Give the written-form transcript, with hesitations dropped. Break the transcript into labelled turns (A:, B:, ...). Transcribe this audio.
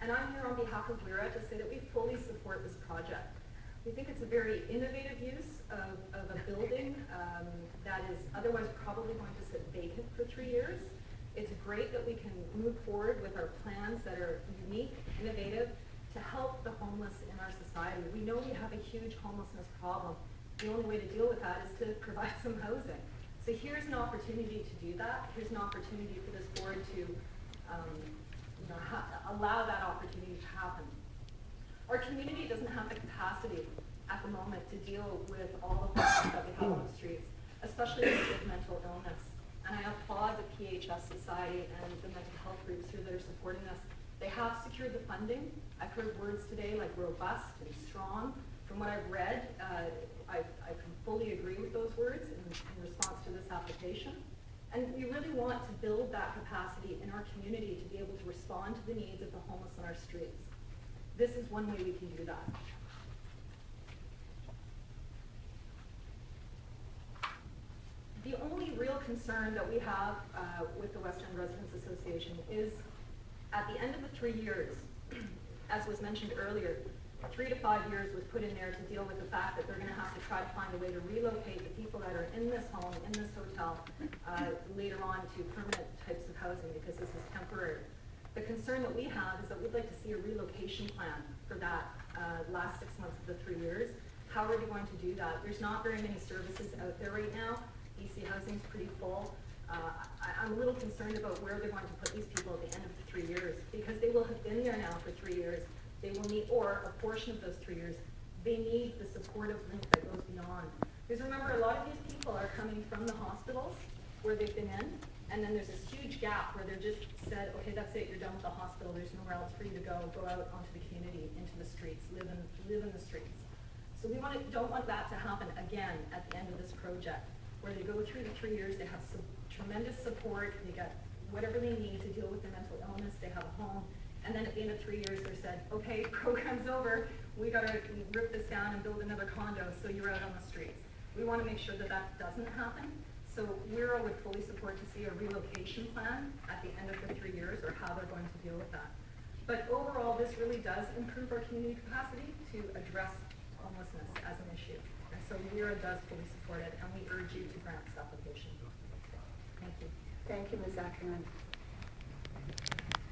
A: And I'm here on behalf of WERA to say that we fully support this project. We think it's a very innovative use of a building that is otherwise probably going to sit vacant for 3 years. It's great that we can move forward with our plans that are unique, innovative, to help the homeless in our society. We know we have a huge homelessness problem. The only way to deal with that is to provide some housing. So here's an opportunity to do that. Here's an opportunity for this board to allow that opportunity to happen. Our community doesn't have the capacity at the moment to deal with all of the stuff that we have on the streets, especially with mental illness. And I applaud the PHS Society and the mental health groups here that are supporting us. They have secured the funding. I've heard words today like robust and strong. From what I've read, I can fully agree with those words in response to this application. And we really want to build that capacity in our community to be able to respond to the needs of the homeless on our streets. This is one way we can do that. The only real concern that we have with the West End Residents Association is at the end of the 3 years, as was mentioned earlier, 3 to 5 years was put in there to deal with the fact that they're going to have to try to find a way to relocate the people that are in this home, in this hotel, later on to permanent types of housing because this is temporary. The concern that we have is that we'd like to see a relocation plan for that last 6 months of the 3 years. How are we going to do that? There's not very many services out there right now. BC Housing's pretty full. I'm a little concerned about where they're going to put these people at the end of the 3 years because they will have been there now for 3 years. They will need, or a portion of those 3 years, they need the supportive link that goes beyond. Because remember, a lot of these people are coming from the hospitals where they've been in, and then there's this huge gap where they're just said, okay, that's it, you're done with the hospital, there's nowhere else for you to go out onto the community, into the streets, live in the streets. So we don't want that to happen again at the end of this project, where they go through the 3 years, they have some tremendous support, they get whatever they need to deal with their mental illness, they have a home, and then at the end of 3 years they're said, okay, program's over, we gotta rip this down and build another condo, so you're out on the streets. We wanna make sure that that doesn't happen. So WERA would fully support to see a relocation plan at the end of the 3 years or how they're going to deal with that. But overall, this really does improve our community capacity to address homelessness as an issue. And so WERA does fully support it, and we urge you to grant this application. Thank you.
B: Thank you, Ms. Ackerman.